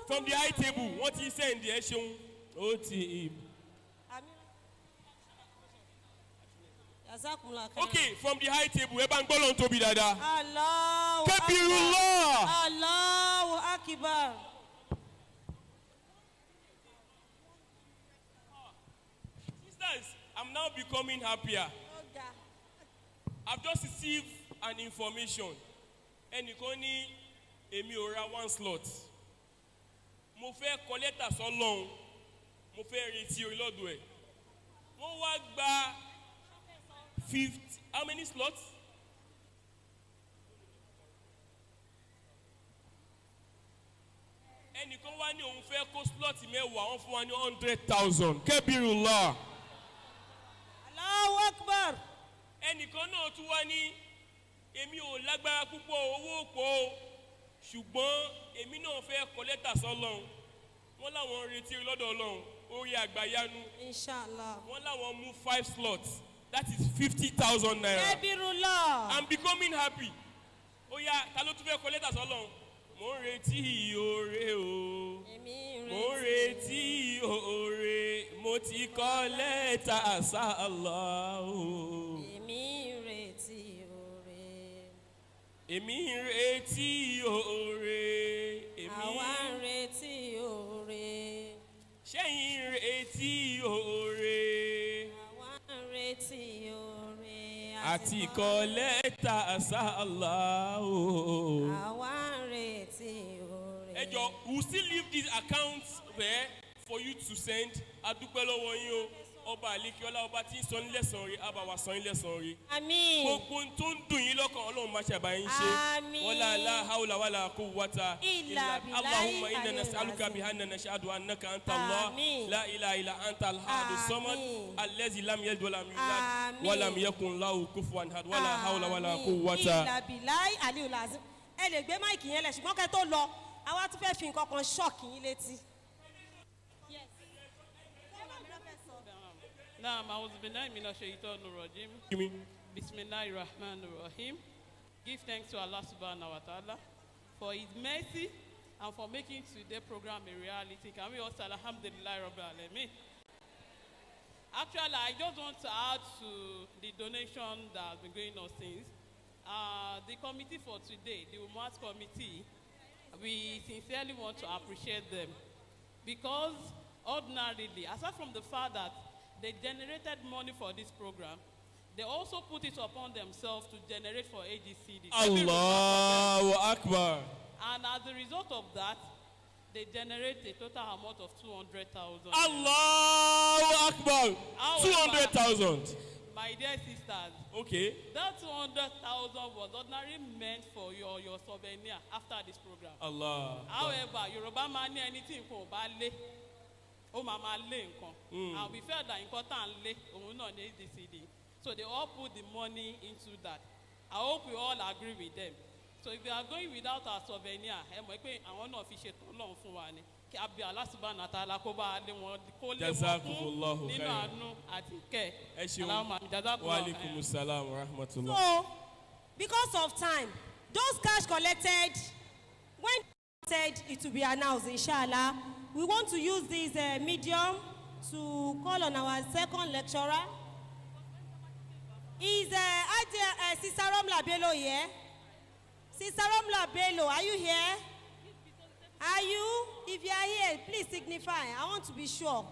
From the high table, what he said in the eshon, OT. Okay, from the high table, Ebangbolon to be dada. Allahu Kabirullah. Allahu Akbar. Sisters, I'm now becoming happier. I've just received an information. And you can only one slot. Mo fẹ́ collect as Ọlọ́run. Mo fẹ́ retí Olódùn ẹ̀. Wọ́n wá gba 50. How many slots? Ẹnìkan wá ní òun fẹ́ kó slot mẹ́wàá, wọ́n fún wa ní 100,000. Kabirullah. Allahu Akbar. Ẹnìkan náà tún wá ní èmi ò lágbára púpọ̀ owó pọ̀ ṣùgbọ́n èmi náà fẹ́ kọ́lẹ́tà sọ́lọ́run. Wọ́n láwọn retí lọ́dọ̀ Ọlọ́run orí àgbàyanu. Inshallah. Wọ́n láwọn mú 5 slots. That is 50,000 naira. Kabirullah. I'm becoming happy. Ó yá, ta ló tún fẹ́ kọ́lẹ́tà sọ́lọ́run? Mo ń retí oore o. Mo ń retí oore. Mo ti kọ́lẹ́tà àṣà Allah o. Èmi ń retí oore. Èmi ń retí oore. Àwa ń retí oore. Ṣẹ́yìn ń retí oore. Àwa ń retí oore. Àti kọ́lẹ́tà àṣà Allah o. Àwa ń retí oore. Ẹ jọ̀ọ́, we still leave these accounts there for you to send. Adúpẹ́ lọ́wọ́ yín o. Ọba Àlékiọlá ọba tí ń sọ ní lẹ́san rí, á bá wa sọ ní lẹ́san rí. Àmín. Gbogbo tó ń dùn yín lọ́kàn Ọlọ́run máa ṣe àbáyín ṣe. Àmín. Wala la hawla wala quwwata illa billahi Allahumma inna al-aliyyil nas'aluka azim. bi anna nashhadu annaka anta Allah Àmín. la ilaha illa anta al-ahad as-samad Àmín. allazi lam yalid wa lam yulad Àmín. wa lam yakun lahu kufuwan ahad wala hawla wala quwwata. Illa billahi al-aliyyil azim. Ẹ lè gbé máìkì yẹn lẹ̀ ṣùgbọ́n kẹ́ tó lọ àwa tún fẹ́ fi nǹkan kan ṣọ́ọ̀kì yín létí. Naam, auzubillahi minash shaitanir rajim. Bismillahir rahmanir rahim. Give thanks to Allah subhanahu wa ta'ala for his mercy and for making today's program a reality. Can we also alhamdulillah rabbil alamin? Actually, I just want to add to the donation that has been going on since. The committee for today, the Ummahaat committee, we sincerely want to appreciate them because ordinarily, aside from the fact that they generated money for this program, they also put it upon themselves to generate for AGCD. Allahu Akbar. And as a result of that, they generate a total amount of 200,000. Allahu Akbar. 200,000. My dear sisters, Okay. that 200,000 was ordinarily meant for your souvenir after this program. Allah. However, Yoruba man ní anything kò bá lé, ó máa máa lé nǹkan. And we felt that nǹkan tá à ń lé òun náà ní AGCD. So they all put the money into that. I hope we all agree with them. So if we are going without our souvenir, ẹ mọ̀ pé àwọn náà fi ṣètò Ọlọ́run fún wa ni. Kí a bí Allah subhanahu wa ta'ala kó bá lé wọn kó lé wọn Jazakumullahu fún nínú khairan. àánú àti ìkẹ́. Ẹ ṣeun. Allahumma Wa jazakumullahu alaikumus salam wa rahmatullah. So, because of time, those cash collected, when said it will be announced, inshallah, we want to use this medium to call on our second lecturer. Is Sister Romla Bello here? Sister Romla Bello, are you here? Are you? If you are here, please signify. I want to be sure.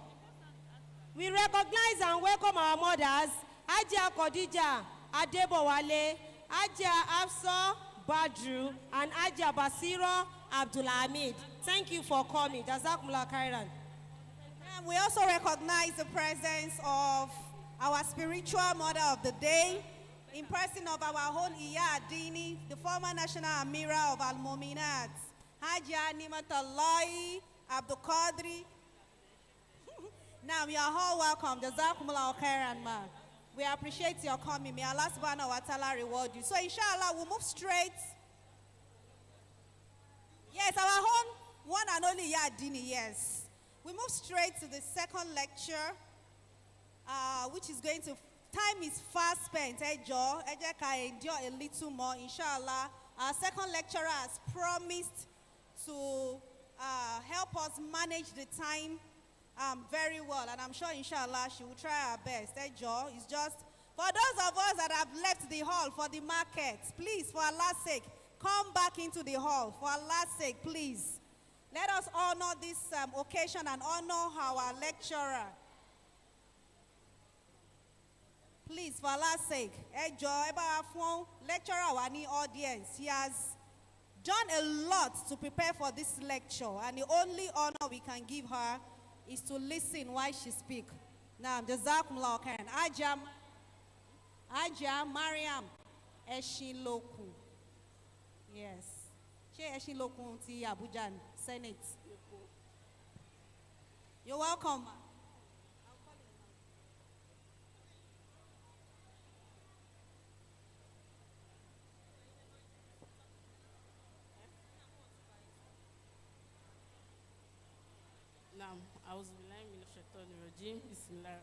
We recognize and welcome our mothers, Ajia Khadija Adebowale, Ajia Afsa Badru, and Ajia Basira Abdulhamid. Thank you for coming. Jazakumullah khairan. And we also recognize the presence of our spiritual mother of the day, in person of our own Iya Adini, the former National Amira of Al-Muminat, Hajia Nimatallahi Abdul Qadri. Now, you are all welcome. Jazakumullah khairan, ma. We appreciate your coming. May Allah subhanahu wa ta'ala reward you. So, inshallah, we'll move straight. Yes, our own one and only Iya Adini, yes. We move straight to the second lecture, which is going to, time is fast spent, Joe. Endure a little more. Inshallah, Our second lecturer has promised to help us manage the time very well. And I'm sure, inshallah, she will try her best. Joe, it's just, for those of us that have left the hall for the market, please, for Allah's sake, come back into the hall. For Allah's sake, please. Let us honor this occasion and honor our lecturer. Please, for Allah's sake, lecturer wani audience. He has done a lot to prepare for this lecture, and the only honor we can give her is to listen while she speaks. Now, Jazakumullah khair. Ajam Mariam Eshiloku. Yes. She Eshiloku ti Abuja Senate. You're welcome. Naam, auzu billahi minash shaitanir rajim. Bismillah.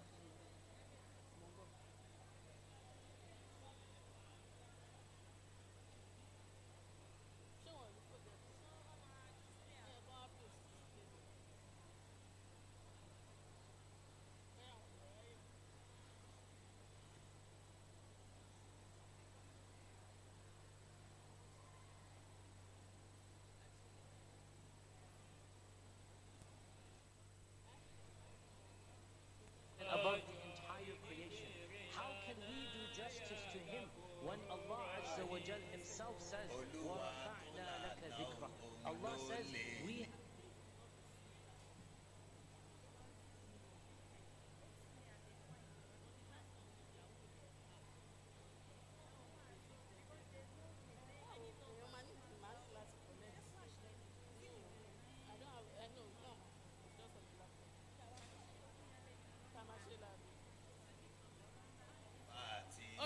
Above the entire creation. How can we do justice to him when Allah Azza wa Jal himself says, وَرَفَعْنَا لَكَ ذِكْرَكَ. Allah says, we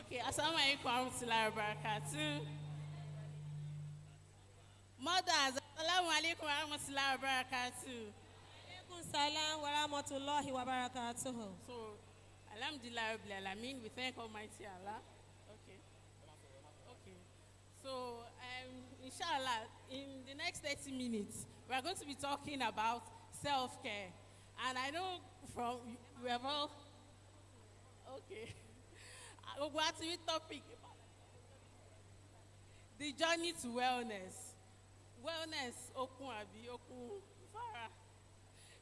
Okay, assalamu alaikum warahmatullahi wabarakatuh. Mothers, assalamu alaikum warahmatullahi wabarakatuh. Alaikum salam wa rahmatullahi wa barakatuh. So, alhamdulillah rabbil alamin, we thank Almighty Allah. Okay. Okay. So, inshallah, in the next 30 minutes, we are going to be talking about self-care. And I know from, we have all, okay. We'll go to the topic. The journey to wellness. Wellness, okun abi, okun fara.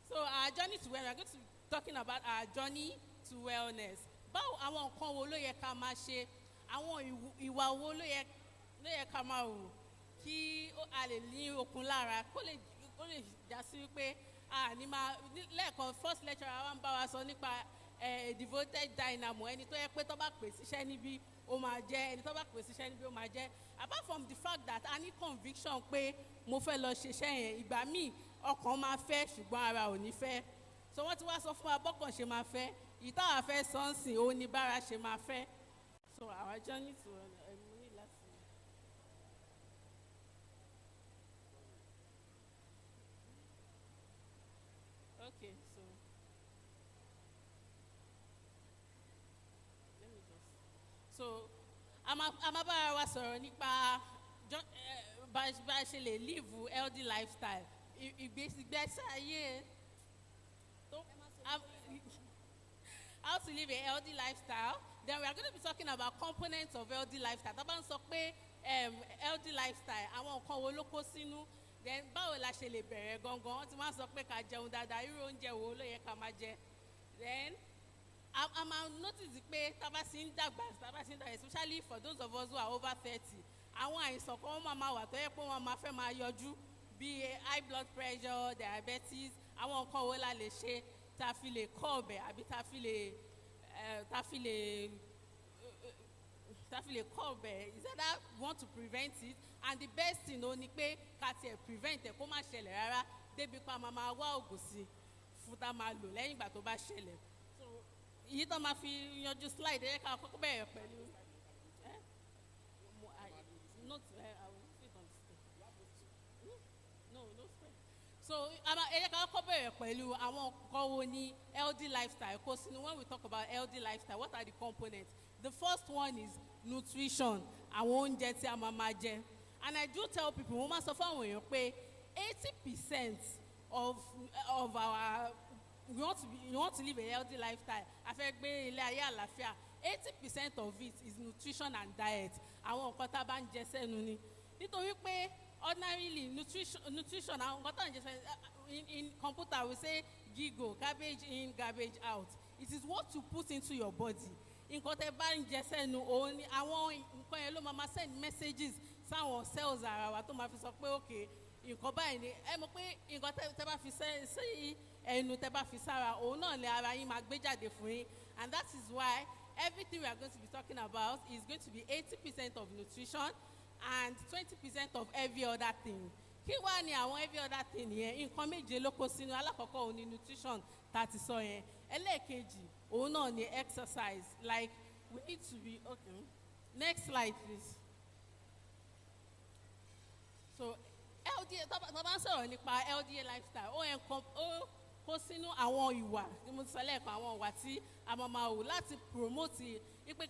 So our journey to wellness, we're going to be talking about our journey to wellness. Báwo àwọn nǹkan wo ló yẹ ká máa ṣe? Àwọn ìwà wo ló yẹ ká máa hù kí a lè ní okun lára kó lè já sí wípé ní máa lẹ́ẹ̀kan first lecturer wa ń bá wa sọ nípa devoted Dyanmo, ẹni tó yẹ pé tó bá pè síṣẹ́ níbí ó máa jẹ́, ẹni tó bá pè síṣẹ́ níbí ó máa jẹ́. Apart from the fact that a ní conviction pé mo fẹ́ lọ ṣiṣẹ́ yẹn, ìgbà míì ọkàn máa fẹ́ ṣùgbọ́n ara ò ní fẹ́. So wọ́n ti wá sọ fún wa bọ́kàn ṣe máa fẹ́, ìtawà fẹ́ sọ́nsìn ó ní bára ṣe máa fẹ́. So our journey to ní láti. Okay, so. So, I'm about wa sọ̀rọ̀ nípa bá a ṣe lè live healthy lifestyle. Ìgbésí ayé how to live a healthy lifestyle. Then we are going to be talking about components of healthy lifestyle. Tá bá ń sọ pé healthy lifestyle, àwọn nǹkan wo ló kó sínú. Then báwo la ṣe lè bẹ̀rẹ̀ gangan? Wọ́n ti máa ń sọ pé ká jẹun dáadáa, irú oúnjẹ wo ló yẹ ká máa jẹ. Then I'm notice pé tabasi ń dàgbà, especially for those of us who are over 30. Àwọn àìsàn kan wọ́n máa wà tó yẹ pé wọ́n máa fẹ́ máa yọjú bí high blood pressure, diabetes. Àwọn nǹkan wo la lè ṣe tá fi lè kọ́ ọ̀bẹ àbí tá fi lè kọ́ ọ̀bẹ. Is that we want to prevent it, and the best thing ó ní pé ká tiẹ̀ prevent ẹ̀ kó má ṣẹlẹ̀ rárá débi pa máa wá ògùn sí fún tá máa lò lẹ́yìn ìgbà tó bá ṣẹlẹ̀. Yìí tó máa fi yanjú slide ẹ̀ ká kọ́kọ́ bẹ̀rẹ̀ pẹ̀lú so ẹ̀ ká kọ́kọ́ bẹ̀rẹ̀ pẹ̀lú àwọn nǹkan wo ni healthy lifestyle kó sínú. When we talk about healthy lifestyle, what are the components? The first one is nutrition, àwọn oúnjẹ tí a máa jẹ. And I do tell people, mo máa sọ fún àwọn èèyàn pé 80% of our we want to live a healthy lifestyle. A fẹ́ gbé ilé ayé àlàáfíà. 80% of it is nutrition and diet. Àwọn nǹkan tá a bá ń jẹ sẹ́nu ni. Nítorí pé ordinarily nutrition àwọn nǹkan tá a ń jẹ sẹ́nu in computer we say gigo, garbage in, garbage out. It is what you put into your body. Nǹkan tẹ́ bá ń jẹ sẹ́nu òun ni àwọn nǹkan yẹn ló máa send messages sáwọn cells ara wa tó máa fi sọ pé okay nǹkan báyìí ni ẹ mọ̀ pé nǹkan tẹ́ bá fi sí ẹnu tẹ́ bá fi sára òun náà ni ara yín máa gbé jáde fún yín, and that is why everything we are going to be talking about is going to be 80% of nutrition and 20% of every other thing. Kí wá ni àwọn every other thing yẹn? Nǹkan méje ló kó sínú. Alákọ̀ọ́kọ́ òun ni nutrition tá a ti sọ yẹn. Ẹlẹ́ẹ̀kejì òun náà ni exercise, like we need to be okay. Next slide please. So LDA tá bá ń sọ̀rọ̀ nípa LDA lifestyle ó kó sínú àwọn ìwà ní mo sọ lẹ́ẹ̀kan àwọn ìwà tí a máa wò láti promote ipe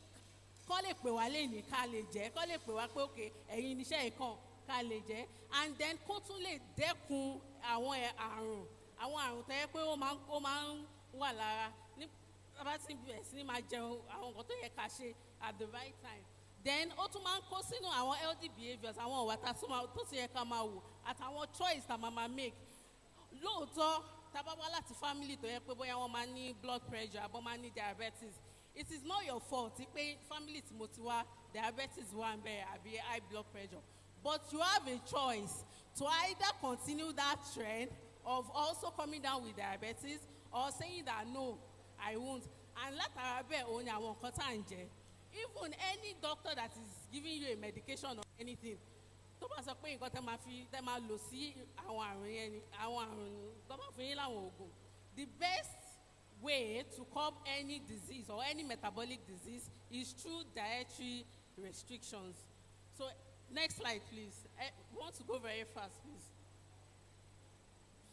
kọ́ lè pè wá léèní ká lè jẹ́, kọ́ lè pè wá pé òkè ẹ̀yin iṣẹ́ ìkan ká lè jẹ́, and then kó tún lè dẹ́kun àwọn àrùn tó yẹ pé ó máa ń wà lára ní bá ti bẹ̀rẹ̀ sí ní máa jẹun àwọn nǹkan tó yẹ ká ṣe at the right time. Then ó tún máa ń kó sínú àwọn healthy behaviours, àwọn ìwà tó ti yẹ ká máa wò àtàwọn choice tá máa make. Lóòótọ́ tá bá wá láti family tó yẹ pé bóyá wọ́n máa ní blood pressure àbọ̀ máa ní diabetes, it is not your fault pé family tí mo ti wá diabetes wà ń bẹ̀rẹ̀ àbí high blood pressure, but you have a choice to either continue that trend of also coming down with diabetes or saying that no, I won't. And látara bẹ́ẹ̀ òun ni àwọn nǹkan tá à ń jẹ. Even any doctor that is giving you a medication or anything, tó bá sọ pé nǹkan tẹ́ máa lò sí àwọn àrùn yẹn ni àwọn àrùn tó bá fún yín láwọn oògùn. The best way to curb any disease or any metabolic disease is through dietary restrictions. So next slide please. We want to go very fast please.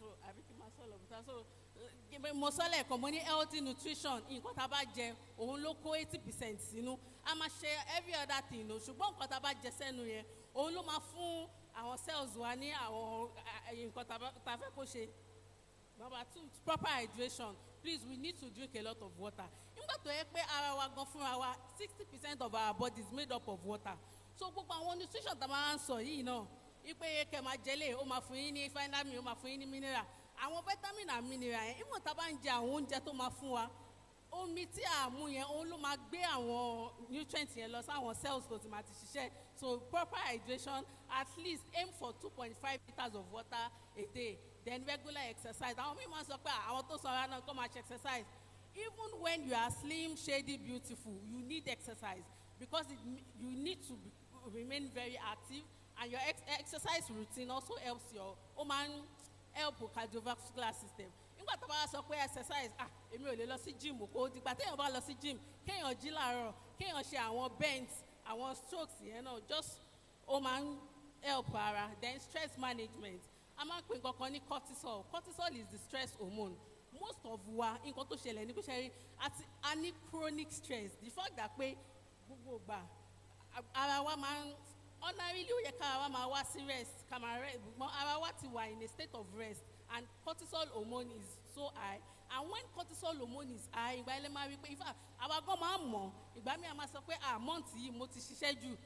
So àbíkí máa sọ lọ́bùtà. So mo sọ lẹ́ẹ̀kan mo ní healthy nutrition nǹkan tá a bá jẹ òun ló kó 80% sínú. A máa ṣe every other thing o, ṣùgbọ́n nǹkan tá a bá jẹ sẹ́nu yẹn òun ló máa fún àwọn cells wa ní àwọn nǹkan tá a fẹ́ kó ṣe. Number 2, proper hydration. Please, we need to drink a lot of water. Nígbà tó yẹ pé ara wa gan fúnra wa 60% of our body is made up of water. So gbogbo àwọn nutrition tá a máa ń sọ yìí náà ipe kẹ́ máa jẹlé ó máa fún yín ní vitamin ó máa fún yín ní mineral. Àwọn vitamin and mineral yẹn ìmọ̀ tá a bá ń jẹ àwọn oúnjẹ tó máa fún wa omi tí a mú yẹn òun ló máa gbé àwọn nutrients yẹn lọ sáwọn cells tó ti máa ti ṣiṣẹ́. So proper hydration, at least aim for 2.5 liters of water a day. Then regular exercise. Àwọn míì máa sọ pé àwọn tó sanra náà kọ́ máa ṣe exercise. Even when you are slim, shady, beautiful, you need exercise because you need to remain very active, and your exercise routine also helps your help cardiovascular system. Nígbà tó bá sọ pé exercise èmi ò lè lọ sí gym kó dìgbà téèyàn bá lọ sí gym kéèyàn jí láàárọ̀ kéèyàn ṣe àwọn bends àwọn strokes yẹn náà just ó máa ń help ara. Then stress management. A máa ń pè nǹkan kan ní cortisol. Cortisol is the stress hormone. Most of wa nǹkan tó ṣẹlẹ̀ ní pé ṣe a ní chronic stress. The fact that pé gbogbo ìgbà ara wa máa ń ordinarily ó yẹ ká ara wa máa wá sí rest ká máa rest ṣùgbọ́n ara wa ti wà in a state of rest and cortisol hormone is so high, and when cortisol hormone is high ìgbà ilé máa rí pé ifá àwa gan máa ń mọ̀ ìgbà mi a máa sọ pé month yìí mo ti ṣiṣẹ́ jù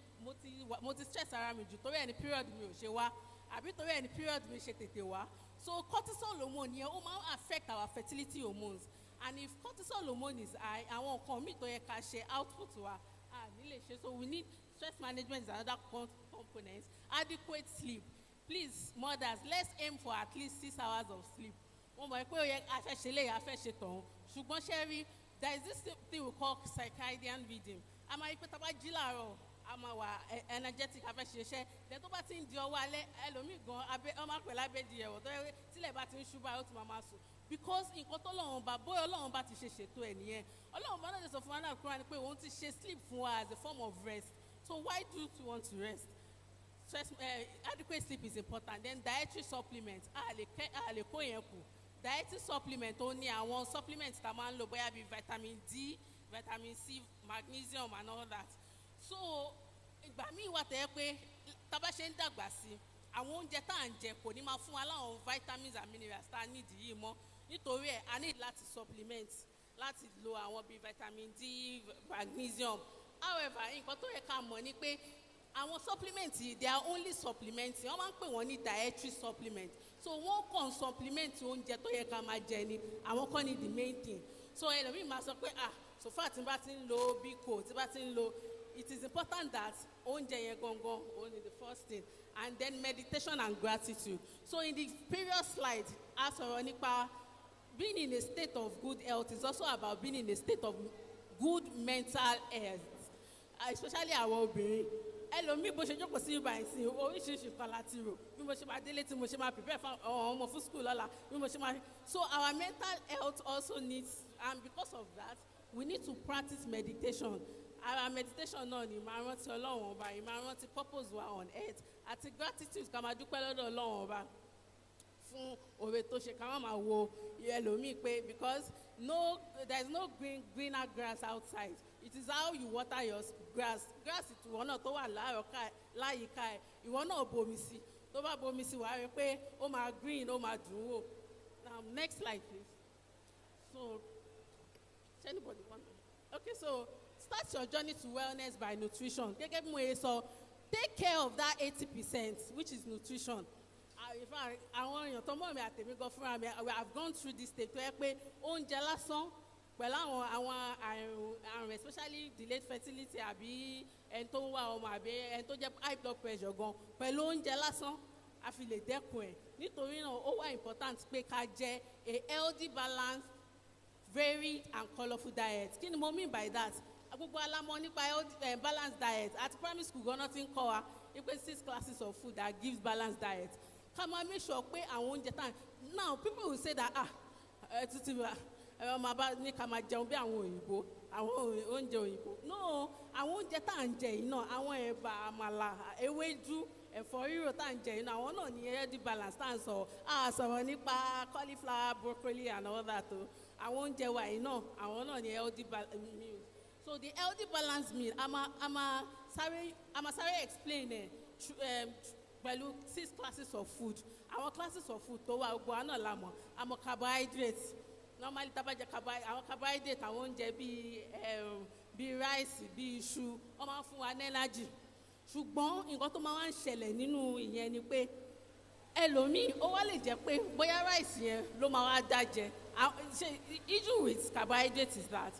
mo ti stress ara mi jù torí ẹni period mi ò ṣe wá àbí torí ẹni period mi ṣe tètè wá. So cortisol hormone yẹn ó máa affect our fertility hormones, and if cortisol hormone is high àwọn nǹkan míì tó yẹ ká ṣe output wa ní lè ṣe. So we need stress management is another component. Adequate sleep. Please mothers, let's aim for at least 6 hours of sleep. Wọ́n mọ̀ pé ó yẹ afẹ́ṣe lè afẹ́ṣe tọ̀hún ṣùgbọ́n ṣe rí there is this thing we call circadian rhythm. A máa rí pé tá a bá jí láàárọ̀ a máa wà energetic afẹ́ṣe iṣẹ́ then tó bá ti ń di ọwọ́ alẹ́ ẹlòmíì gan ọmọ àpẹẹrẹ abẹ́dì ẹ̀wọ̀ tó yẹ tílẹ̀ bá ti ń ṣubú ayé ó ti máa sùn because nǹkan tó lọ́wọ́n bá bóyá Ọlọ́run bá ti ṣe ṣètò ẹ̀ nìyẹn. Ọlọ́run bá náà lè sọ fún wa náà kúrò ní pé òun ti ṣe sleep fún wa as a form of rest. So why do you want to rest? Adequate sleep is important. Then dietary supplements a lè kó yẹn kù. Dietary supplement ó ní àwọn supplements tá a máa ń lò bóyá bíi vitamin D, vitamin C, magnesium and all that. So ìgbà míì wà tẹ́ pé tá tá a bá ṣe ń dàgbà sí àwọn oúnjẹ tá à ń jẹ kò ní máa fún wa láwọn vitamins and minerals tá a need yìí mọ́ nítorí ẹ̀ a need láti supplement láti lo àwọn bíi vitamin D, magnesium. However, nǹkan tó yẹ ká mọ̀ ni pé àwọn supplements yìí they are only supplements wọ́n máa ń pè wọ́n ní dietary supplement so wọ́n kàn supplement oúnjẹ tó yẹ ká máa jẹ ni àwọn kan ní the main thing so ẹlòmíì máa sọ pé so far tí n bá ti ń lo bico tí n bá ti ń lo it is important that oúnjẹ yẹn gangan only the first thing and then meditation and gratitude. So in the previous slide a sọ̀rọ̀ nípa being in a state of good health is also about being in a state of good mental health, especially àwọn obìnrin. Ẹlòmíì bó ṣe jókòó sí ibà ìsìn oríṣiríṣi kan láti rò bí mo ṣe máa délé tí mo ṣe máa prepare fún ọmọ fún school lọ́la bí mo ṣe máa so our mental health also needs and because of that we need to practice meditation. Our meditation náà ni máa rántí Ọlọ́run ọba yìí máa rántí purpose wa on earth àti gratitude ká máa dúpẹ́ lọ́dọ̀ Ọlọ́run ọba fún òwe tó ṣe ká má máa wo ẹlòmíì pé because there is no greener grass outside. It is how you water your grass ìwọ náà tó wà láyìíká ẹ̀ ìwọ náà bomi sí tó bá bomi sí wàá rí pé ó máa green ó máa dùn wò. Now next slide please. So does anybody want to? Okay, so start your journey to wellness by nutrition. Gẹ́gẹ́ bí mo yẹ sọ take care of that 80% which is nutrition. In fact àwọn èèyàn tó mọ̀ mi àtẹ̀mí gan fúnra mi I have gone through this stage tó yẹ pé oúnjẹ lásán pẹ̀lú àwọn àrùn especially delayed fertility àbí ẹni tó ń wá ọmọ àbí ẹni tó jẹ́ high blood pressure gan pẹ̀lú oúnjẹ lásán a fi lè dẹ́kun ẹ̀ nítorí náà ó wà important pé ká jẹ a healthy balanced varied and colourful diet. Kí ni mo mean by that? Gbogbo alámọ̀ nípa healthy balanced diet àti primary school gan náà ti ń kọ́ wa wípé 6 classes of food that gives balanced diet. Ká máa make sure pé àwọn oúnjẹ tán now people will say that títí ọmọ bá ní ká máa jẹun bí àwọn òyìnbó àwọn oúnjẹ òyìnbó no àwọn oúnjẹ tá à ń jẹ yìí náà àwọn ẹ̀bà àmàlà ewédú ẹ̀fọ́ rírò tá à ń jẹ yìí náà àwọn náà ní healthy balance tá à ń sọ sọ̀rọ̀ nípa cauliflower broccoli and all that o àwọn oúnjẹ wa yìí náà àwọn náà ní healthy meal so the healthy balance meal a máa sáré explain pẹ̀lú 6 classes of food àwọn classes of food tó wà gbogbo àná la mọ̀ àmọ́ carbohydrates normally tá bá jẹ àwọn carbohydrate àwọn oúnjẹ bíi rice bíi iṣu wọ́n máa ń fún wa ní energy ṣùgbọ́n nǹkan tó máa ń ṣẹlẹ̀ nínú ìyẹn ni pé ẹlòmíì ó wá lè jẹ́ pé bóyá rice yẹn ló máa wá dá jẹ the issue with carbohydrates is that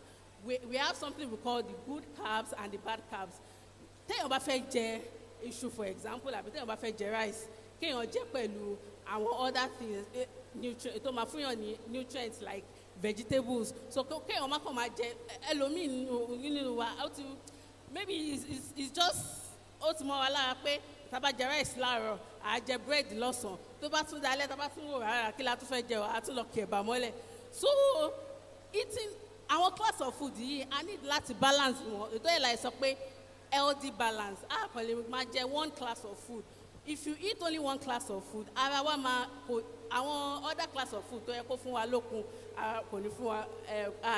we have something we call the good carbs and the bad carbs téèyàn bá fẹ́ jẹ iṣu for example àbí téèyàn bá fẹ́ jẹ rice kéèyàn jẹ pẹ̀lú àwọn other things tó máa fún yàn ní nutrients like vegetables so kéèyàn má kàn máa jẹ ẹlòmíì nínú wa maybe it's just ó ti mọ́ wa lára pé tá bá jẹ rice láàárọ̀ à jẹ bread lọ́sàn-án tó bá tún dalẹ́ tá bá tún wò rárá kí la tún fẹ́ jẹ à tún lọ kẹ̀bà mọ́lẹ̀ so eating our class of food yìí I need láti balance wọn ètò ìlà sọ pé healthy balance kò lè máa jẹ one class of food if you eat only one class of food ara wa máa àwọn other class of food tó yẹ kó fún wa lókun kò ní fún wa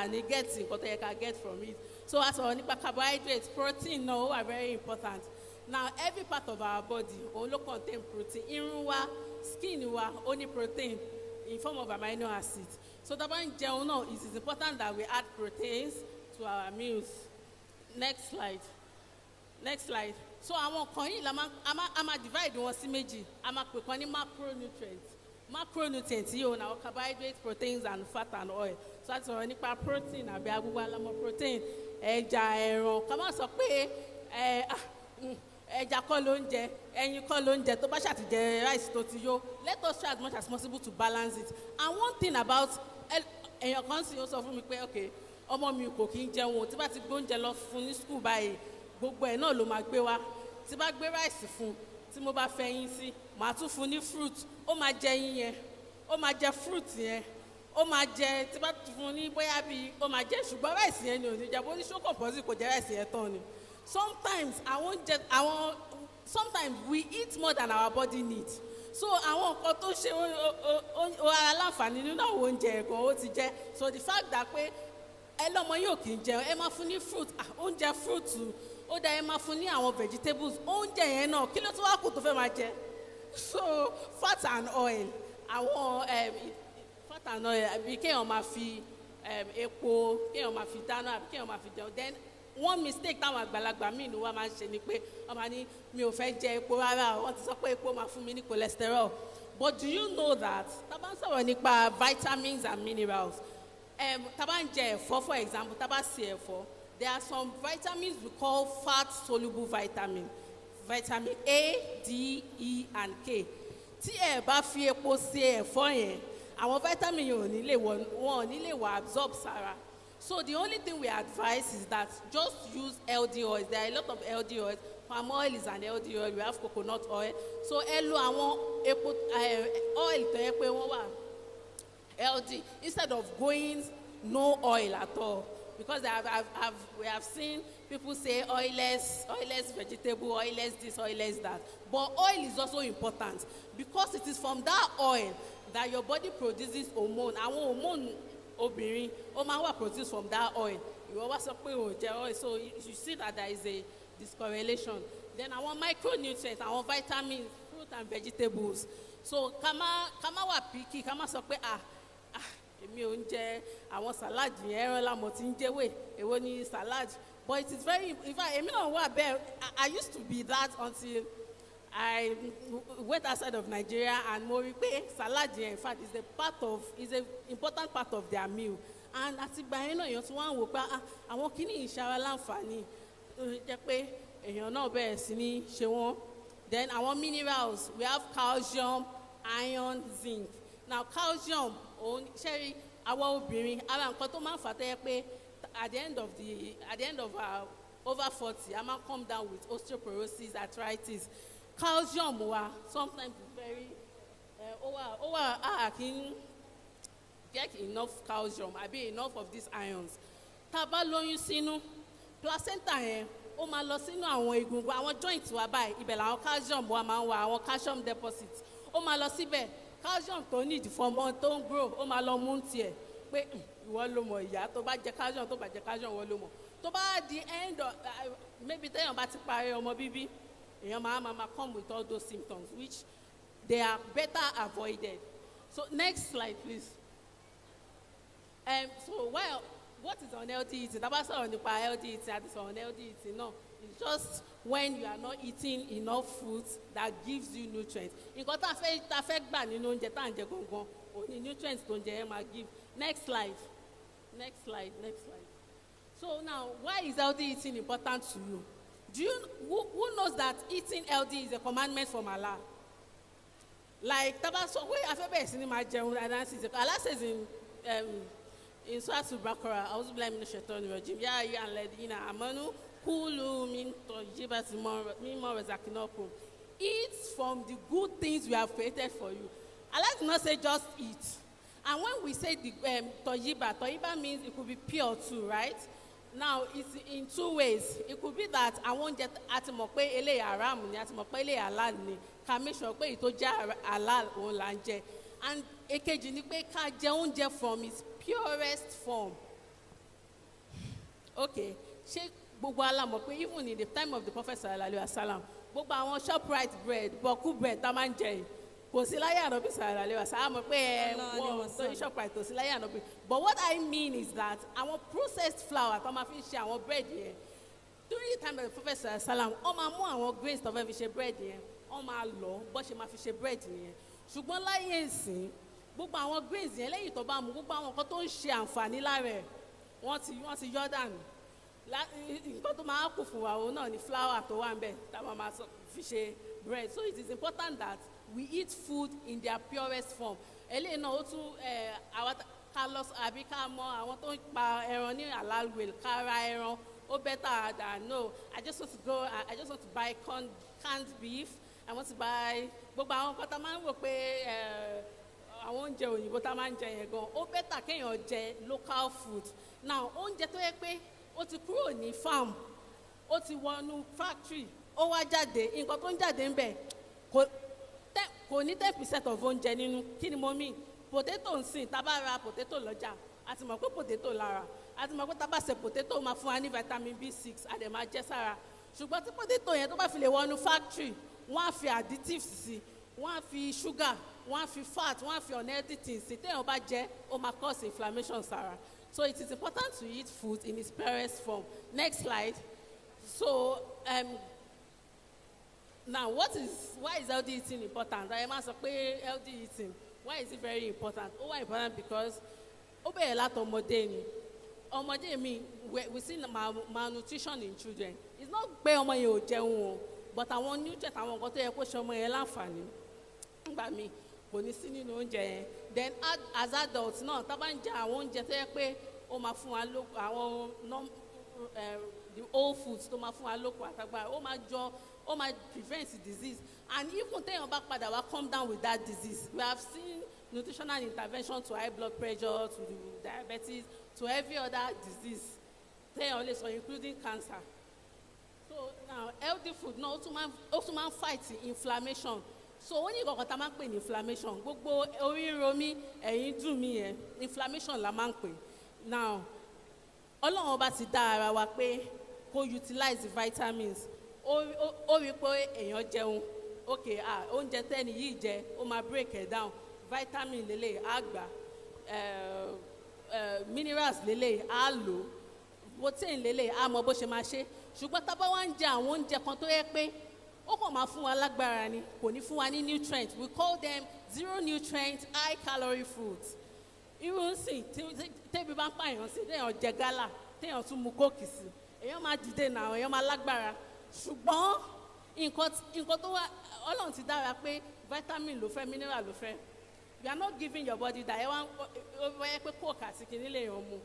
ní get nǹkan tó yẹ ká get from it so a sọ̀rọ̀ nípa carbohydrates protein náà ó wà very important now every part of our body òun ló contain protein irun wa skin wa ó ní protein in form of amino acids so tá a bá ń jẹun náà it is important that we add proteins to our meals. Next slide. So àwọn kan yìí a máa divide wọn sí méjì a máa pè kan ní macronutrients yìí o na carbohydrates proteins and fat and oil so a ti sọ̀rọ̀ nípa protein àbí agbègbè alamọ protein ẹja ẹran ká má sọ pé ẹja kọ́ ló ń jẹ ẹyin kọ́ ló ń jẹ tó bá ṣàtìjẹ rice tó ti yó let us try as much as possible to balance it and one thing about èèyàn kan sì ó sọ fún mi pé okay ọmọ mi kò kí ń jẹun tí bá ti gbóúnjẹ lọ fún ní school báyìí gbogbo ẹ̀ náà ló máa gbé wá tí bá gbé rice fún tí mo bá fẹ́ yín sí màá tún fún ní fruit ó máa jẹ yín yẹn ó máa jẹ fruit yẹn ó máa jẹ tí bá tún fún ní bóyá bíi ó máa jẹ ṣùgbọ́n rice yẹn ni ò ní jẹ bó ní ṣó compulsory kò jẹ rice yẹn tán ni sometimes we eat more than our body needs so àwọn nǹkan tó ṣe ara láǹfààní nínú àwọn oúnjẹ ẹ̀gbọ́n ó ti jẹ so the fact that pé ẹ lọ́mọ yóò kì í jẹun ẹ máa fún ní fruit oúnjẹ fruit ó dá ẹ máa fún ní àwọn vegetables oúnjẹ yẹn náà kí ló tún wá kù tó fẹ́ máa jẹ. So fat and oil àwọn fat and oil àbí kéèyàn máa fi epo kéèyàn máa fi dáná àbí kéèyàn máa fi jẹun. Then one mistake táwọn àgbàlagbà míì ni wọ́n máa ń ṣe ni pé wọ́n máa ní mi ò fẹ́ jẹ epo rárá wọ́n ti sọ pé epo máa fún mi ní cholesterol. But do you know that tá bá ń sọ̀rọ̀ nípa vitamins and minerals tá bá ń jẹ ẹ̀fọ́ for example tá bá sè ẹ̀fọ́ there are some vitamins we call fat soluble vitamin A, D, E and K. Tí ẹ bá fi epo sè ẹ̀fọ́ yẹn àwọn vitamin yẹn ò ní lè wà absorb sára. So the only thing we advise is that just use LD oils. There are a lot of LD oils. Palm oil is an LD oil. We have coconut oil. So ẹ lo àwọn epo oil tó yẹ pé wọ́n wà LD instead of going no oil at all. Because we have seen people say oilless vegetable, oilless this, oilless that. But oil is also important because it is from that oil that your body produces hormone. Àwọn hormone obìnrin ó máa wà produced from that oil. Ìwọ wá sọ pé o jẹ oil, so you see that there is a discorrelation. Then àwọn micronutrients, àwọn vitamins, fruit and vegetables. So ká má wà picky, ká má sọ pé èmi ò ń jẹ àwọn salad yẹn ẹran la mo ti ń jẹwé èwo ni salad. But it is very, in fact èmi náà wà bẹ́ẹ̀. I used to be that until I went outside of Nigeria and mo rí pé salad yẹn in fact is an important part of their meal. And àti ìgbà yẹn náà èèyàn tí wọ́n á wò pé àwọn kìíní ìṣara láǹfààní jẹ́ pé èèyàn náà bẹ̀rẹ̀ sí ní ṣe wọ́n. Then àwọn minerals we have calcium, iron, zinc. Now calcium òun ṣẹ́rí àwọn obìnrin ara nǹkan tó máa ń fà tẹ́ pé at the end of our over 40 a máa come down with osteoporosis, arthritis. Calcium wa sometimes is very kì í get enough calcium àbí enough of these ions. Tá a bá lóyún sínú placenta yẹn ó máa lọ sínú àwọn egungun àwọn joint wa báyìí ibẹ̀ làwọn calcium wa máa ń wà àwọn calcium deposits ó máa lọ síbẹ̀ calcium tó need fún ọmọ tó ń grow ó máa lọ mú tiẹ̀ pé ìwọ ló mọ̀ ìyá tó bá jẹ calcium tó bá jẹ calcium ìwọ ló mọ̀ tó bá di end of maybe téèyàn bá ti parí ọmọ bíbí èèyàn máa come with all those symptoms which they are better avoided. So next slide please. So what is unhealthy eating? Tá bá sọ̀rọ̀ nípa healthy eating àti sọ̀rọ̀ unhealthy eating náà it's just when you are not eating enough food that gives you nutrients. Nǹkan tá a fẹ́ gbà nínú oúnjẹ tá à ń jẹ gangan òní nutrients tó ń jẹ ẹ máa give. Next slide. So now why is healthy eating important to you? Do you who knows that eating healthy is a commandment from Allah? Like tá bá sọ pé a fẹ́ bẹ̀rẹ̀ sí ni máa jẹun dáadáa sí ìsèkò Allah says in Surah Al-Baqarah a'udhu billahi minash shaitani rajim ya ayyuhal ladhina amanu kulu min tayyibati mimma razaqnakum. Eat from the good things we have created for you. Allah did not say just eat. And when we say the tayyiba means it could be pure too, right? Now it's in two ways. It could be that I won't get àti mọ̀ pé eléyìí haram ni àti mọ̀ pé eléyìí halal ni ká make sure pé èyí tó jẹ́ halal òun là ń jẹ. And èkejì ni pé ká jẹ oúnjẹ from its purest form. Okay, ṣé gbogbo ala mọ̀ pé even in the time of the Prophet sallallahu alaihi wasallam gbogbo àwọn Shoprite bread bọ̀kú bread tá máa ń jẹ yìí kò sí láyé Ànábì sallallahu alaihi wasallam mọ̀ pé wọ́n tó ní Shoprite kò sí láyé Ànábì. But what I mean is that àwọn processed flour tó máa fi ṣe àwọn bread yẹn during the time of the Prophet sallallahu alaihi wasallam wọ́n máa mú àwọn grains tó fẹ́ fi ṣe bread yẹn wọ́n máa lọ bó ṣe máa fi ṣe bread yẹn. Ṣùgbọ́n láyé ìsìn gbogbo àwọn grains yẹn lẹ́yìn tó bá mu gbogbo àwọn nǹkan tó ń ṣe àǹfààní lára ẹ̀ wọ́n ti yọ dànù. Nǹkan tó máa kù fún wa òun náà ni flour tó wà ń bẹ̀ tá a máa fi ṣe bread. So it is important that we eat food in their purest form. Eléyìí náà ó tún àwọn ká lọ àbí ká mọ àwọn tó ń pa ẹran ní halal way ká ra ẹran ó better than no I just want to buy canned beef. I want to buy gbogbo àwọn nǹkan tá a máa ń wò pé àwọn oúnjẹ òyìnbó tá a máa ń jẹ yẹn gan ó better kéèyàn jẹ local food. Now oúnjẹ tó yẹ pé ó ti kúrò ní farm ó ti wọnú factory ó wá jáde nǹkan tó ń jáde ń bẹ̀ kò ní 10% of oúnjẹ nínú. Kí ni mo mean? Potato ń sìn tá a bá ra potato lọ́jà a ti mọ̀ pé potato lára a ti mọ̀ pé tá a bá ṣe potato máa fún wa ní vitamin B6 a dẹ̀ máa jẹ sára. ṣùgbọ́n tí potato yẹn tó bá fi lè wọnú factory wọ́n á fi additives sí, wọ́n á fi sugar, wọ́n á fi fat, wọ́n á fi unhealthy things sí, téèyàn bá jẹ ó máa cause inflammation sára. So it is important to eat food in its purest form. Next slide. So now why is healthy eating important? I must say healthy eating. Why is it very important? Oh, why important? Because obey a lot of modern. Ọmọdé mi, we see malnutrition in children. It's not pé ọmọ yẹn ò jẹun o, but àwọn nutrient àwọn nǹkan tó yẹ kó ṣe ọmọ yẹn láǹfààní. Nígbà míì kò ní sí nínú oúnjẹ yẹn. Then as adults náà tá bá ń jẹ àwọn oúnjẹ tó yẹ pé ó máa fún wa àwọn the old foods tó máa fún wa lókun àtàgbà ó máa prevent disease. And even téèyàn bá padà wá come down with that disease, we have seen nutritional intervention to high blood pressure, to diabetes, to every other disease téèyàn lè sọ including cancer. So now healthy food náà ó tún máa ń fight inflammation. So ó ní ìkọ̀kọ̀ tá a máa ń pè ní inflammation, gbogbo orí ń ro mí ẹ̀yìn dùn mí yẹn inflammation la máa ń pè. Now Ọlọ́run ọba ti dá ara wa pé kó utilize vitamins. Ó rí pé èèyàn jẹun okay oúnjẹ tẹ́ni yìí jẹ ó máa break it down, vitamin lélẹ̀ á gbà, minerals lélẹ̀ á lò, protein lélẹ̀ á mọ bó ṣe máa ṣe. Ṣùgbọ́n tá a bá wá ń jẹ àwọn oúnjẹ kan tó yẹ pé ó kàn máa fún wa lágbára ni, kò ní fún wa ní nutrients, we call them zero nutrient high calorie foods. Irú sìn tẹ́bi bá ń pààyàn sí téèyàn jẹ gálà téèyàn tún mu kóòkì sí, èèyàn máa dìde náà, èèyàn máa lágbára. Ṣùgbọ́n nǹkan tó wà Ọlọ́run ti dára pé vitamin ló fẹ́, mineral ló fẹ́. You are not giving your body that ẹ wá pé kóòkì àti kìíní lè yàn mu.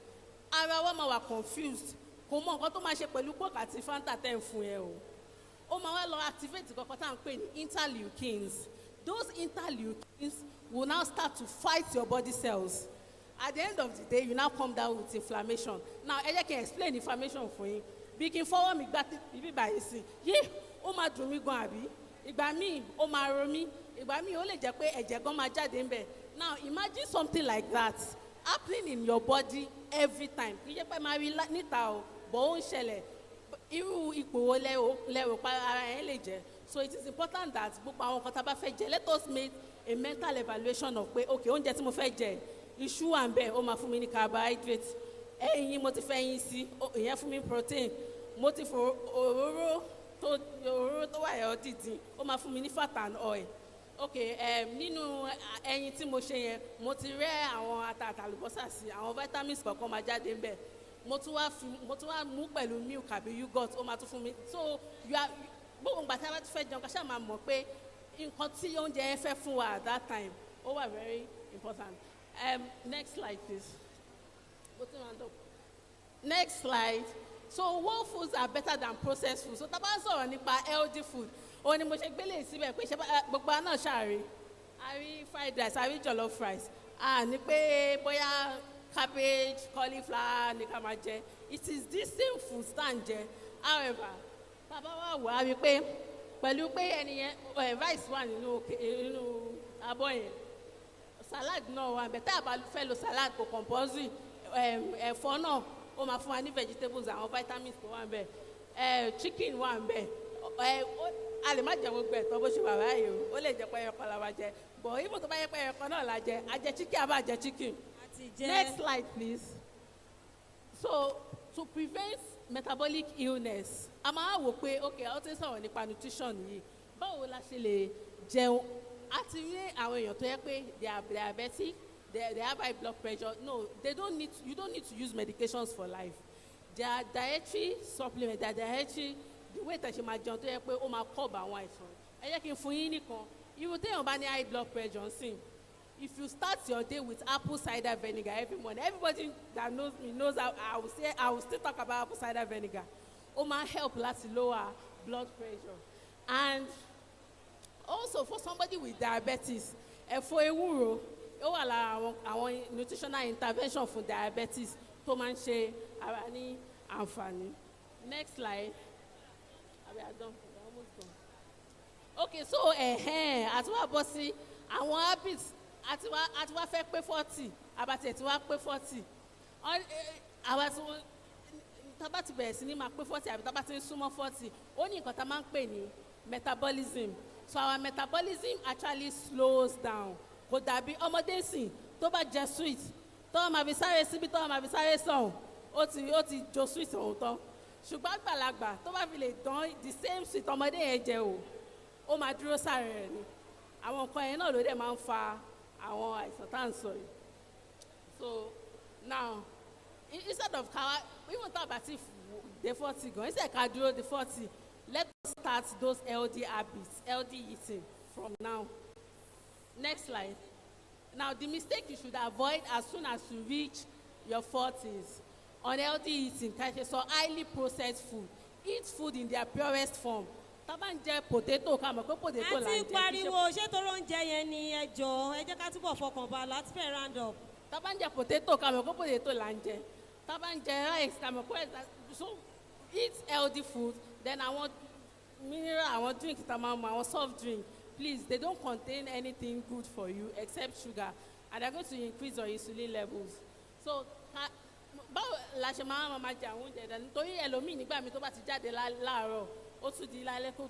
Ara wa máa wà confused, kò mọ nǹkan tó máa ṣe pẹ̀lú kóòkì àti fanta tẹ́ ń fún yẹn o. Ó máa wá lọ activate kankan tá à ń pè ní interleukins. Those interleukins will now start to fight your body cells. At the end of the day, you now come down with inflammation. Now, ẹ jẹ́ kí n explain inflammation fún yín. Bí kí n fọwọ́ mi gbá ibi báyìí sí, ó máa dùn mí gan àbí? Ìgbà míì ó máa ro mí, ìgbà míì ó lè jẹ́ pé ẹ̀jẹ̀ gan máa jáde ń bẹ̀. Now, imagine something like that happening in your body every time. Kì í ṣe pé máa rí níta o, bọ̀ ó ń ṣẹlẹ̀. Irú ipò wo lẹ́rù pa ara yẹn lè jẹ́. So it is important that gbogbo àwọn nǹkan tá a bá fẹ́ jẹ, let us make a mental evaluation of pé okay oúnjẹ tí mo fẹ́ jẹ iṣu wà ń bẹ̀ ó máa fún mi ní carbohydrate, ẹyin mo ti fẹ́ yín sí ìyẹn fún mi protein, mo ti fọ òróró tó wà ẹ̀ dídín ó máa fún mi ní fat and oil. Okay nínú ẹyin tí mo ṣe yẹn mo ti rẹ́ àwọn ata àtàlùbọ́sà sí, àwọn vitamins kọ̀ọ̀kan máa jáde ń bẹ̀. Mo tún wá mú pẹ̀lú milk àbí yogurt ó máa tún fún mi. So gbogbo ìgbà tí a bá ti fẹ́ jẹun ká ṣáà máa mọ̀ pé nǹkan tí oúnjẹ yẹn fẹ́ fún wa at that time ó wà very important. Next slide please. Next slide. So whole foods are better than processed food. So tá a bá ń sọ̀rọ̀ nípa healthy food òun ni mo ṣe gbélé síbẹ̀ pé gbogbo àná ṣàárẹ̀ a rí fried rice a rí jollof rice ní pé bóyá cabbage, cauliflower ní ká máa jẹ. It is this same food tá à ń jẹ. However, bàbá wa wò á rí pé pẹ̀lú pé ẹnìyẹn rice wà nínú abọ́ yẹn, salad náà wà bẹ́ẹ̀ tá a bá fẹ́ lo salad kò compulsory, ẹ̀fọ́ náà ó máa fún wa ní vegetables àwọn vitamins tó wà bẹ́ẹ̀, chicken wà bẹ́ẹ̀, a lè má jẹ gbogbo ẹ̀tọ́ bó ṣe wà báyìí o, ó lè jẹ pé ẹyọkan la máa jẹ, but even tó bá yẹ pé ẹyọkan náà la jẹ, a jẹ chicken àbá jẹ chicken. Next slide please. So to prevent metabolic illness a máa wò pé okay ó ti sọ̀rọ̀ nípa nutrition yìí, báwo la ṣe lè jẹun. A ti rí àwọn èèyàn tó yẹ pé they are diabetic, they have high blood pressure. No, you don't need to use medications for life. There are dietary supplements, there are dietary the way that ṣe máa jẹun tó yẹ pé ó máa curb àwọn àìsàn. Ẹ jẹ́ kí n fún yín nìkan, irú téèyàn bá ní high blood pressure sìn, if you start your day with apple cider vinegar every morning, everybody that knows me knows I will still talk about apple cider vinegar. Ó máa help láti lower blood pressure. And also for somebody with diabetes, ẹ̀fọ́ ewúro ó wà lára àwọn nutritional intervention for diabetes tó máa ń ṣe ara ní àǹfààní. Next slide. We are done. We are almost done. Okay, so àti wá bọ́ sí àwọn habits àti wá fẹ́ pé 40 àbàtì ẹ̀ tí wá pé 40. Àwa tí wọ́n tá bá ti bẹ̀rẹ̀ sí ní máa pé 40 àbí tá bá ti ń súnmọ́ 40 ó ní nǹkan tá máa ń pè ní metabolism. So our metabolism actually slows down. Kò dàbí ọmọdé sìn tó bá jẹ sweet tó máa fi sáré síbi tó máa fi sáré sàn ó ti jo sweet ọ̀hún tán. Ṣùgbọ́n àgbàlagbà tó bá fi lè dán the same sweet ọmọdé yẹn jẹ ó máa dúró sáré rẹ̀ ni. Àwọn nǹkan yẹn náà ló dẹ̀ máa ń fa àwọn àìsàn tá à ń sọ yìí. So now instead of even tá a bá ti dé 40 gan instead ká dúró dé 40 let us start those healthy habits, healthy eating from now. Next slide. Now the mistake you should avoid as soon as you reach your 40s. Unhealthy eating, so highly processed food. Eat food in their purest form. Tá bá ń jẹ potato ká mọ̀ pé potato là ń jẹ. Àti pariwo ṣé tó ló ń jẹ yẹn ni ẹ jọ̀ọ́ ẹ jẹ́ ká túbọ̀ fọkàn bá láti fẹ́ round up. Tá bá ń jẹ potato ká mọ̀ pé potato là ń jẹ. Tá bá ń jẹ rice ká mọ̀ pé so eat healthy food. Then àwọn mineral, àwọn drink tá máa mu, àwọn soft drink, please they don't contain anything good for you except sugar and they're going to increase your insulin levels. So báwo la ṣe máa jẹ àwọn oúnjẹ dání nítorí ẹlòmíì nígbà mi tó bá ti jáde láàárọ̀ ó tún di lálẹ́ kó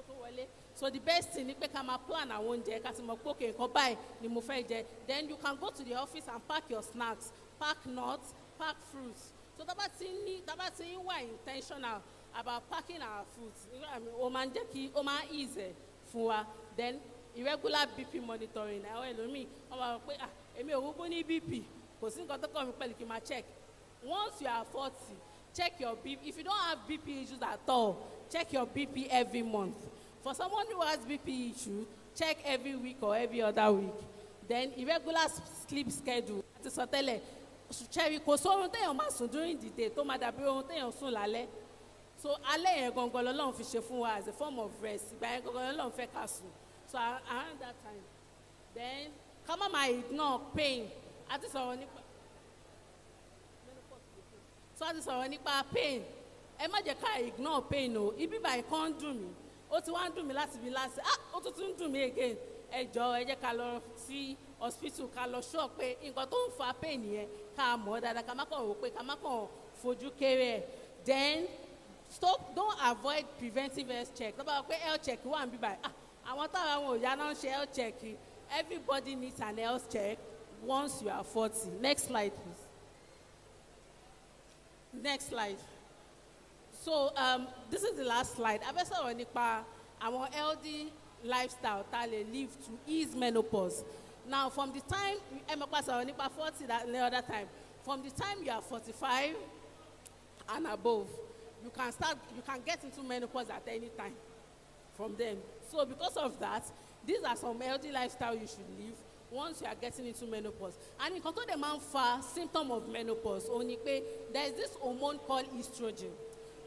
tó wọlé. So the best thing ni pé ká máa plan àwọn oúnjẹ ká ti mọ̀ pé òkè nǹkan báyìí ni mo fẹ́ jẹ. Then you can go to the office and pack your snacks, pack nuts, pack fruits. So tá bá ti ń wà intentional about packing our fruits ó máa ń jẹ́ kí ó máa ease fún wa. Then irregular BP monitoring àwọn ẹlòmíì wọ́n máa rò pé èmi ò wúgbó ní BP kò sí nǹkan tó kọ́ mi pẹ̀lú kí n máa check. Once you are 40, check your BP. If you don't have BP issues at all, check your BP every month. For someone who has BP issue, check every week or every other week. Then irregular sleep schedule. Àti sọ tẹ́lẹ̀ ṣẹ́rí kò sórun téèyàn máa sùn during the day tó máa dàbí ohun téèyàn sùn lálẹ́. So alẹ́ yẹn gangan lọ́lọ́run fi ṣe fún wa as a form of rest. Ìgbà yẹn gangan lọ́lọ́run fẹ́ ká sùn. So around that time. Then ká má máa ignore pain. Àti sọ̀rọ̀ nípa pain. Ẹ má jẹ́ ká ignore pain o. Ibi báyìí kan ń dùn mí. Ó ti wá ń dùn mí láti bí láti. Ó tún ń dùn mí again. Ẹ jọ̀ọ́ ẹ jẹ́ ká lọ sí hospital ká lọ sure pé nǹkan tó ń fa pain yẹn ká mọ̀ dáadáa ká má kàn wò pé ká má kàn fojú kéré ẹ̀. Then don't avoid preventive health check. Lọ́ba pé health check wà ń bí báyìí. Àwọn táwọn àwọn òyà náà ń ṣe health check. Everybody needs an health check once you are 40. Next slide, please. Next slide. So this is the last slide. A fẹ́ sọ̀rọ̀ nípa àwọn healthy lifestyle tá a lè live to ease menopause. Now from the time ẹ mọ̀ pa sọ̀rọ̀ nípa 40 the other time. From the time you are 45 and above, you can get into menopause at any time from them. So because of that, these are some healthy lifestyle you should live once you are getting into menopause. And nǹkan tó dẹ̀ máa ń fa symptom of menopause ó ní pé there is this hormone called estrogen.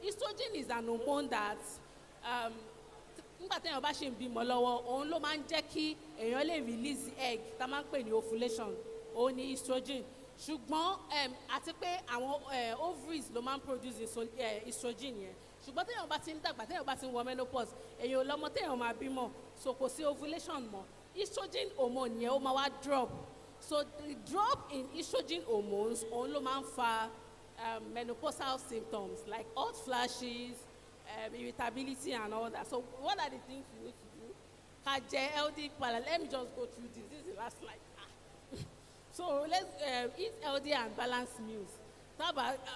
Estrogen is an hormone that nígbà téèyàn bá ṣe ń bímọ lọ́wọ́ òun ló máa ń jẹ́ kí èèyàn lè release egg tá a máa ń pè ní ovulation òun ní estrogen. Ṣùgbọ́n àti pé àwọn ovaries ló máa ń produce estrogen yẹn. Ṣùgbọ́n téèyàn bá ti ń dàgbà téèyàn bá ti ń wọ menopause èèyàn lọ́mọ téèyàn máa bímọ so kò sí ovulation mọ́. Estrogen hormone yẹn ó máa wá drop. So the drop in estrogen hormones òun ló máa ń fa menopausal symptoms like hot flashes, irritability and all that. So what are the things you need to do? Ká jẹ healthy palate. Let me just go through this. This is the last slide. So let's eat healthy and balanced meals.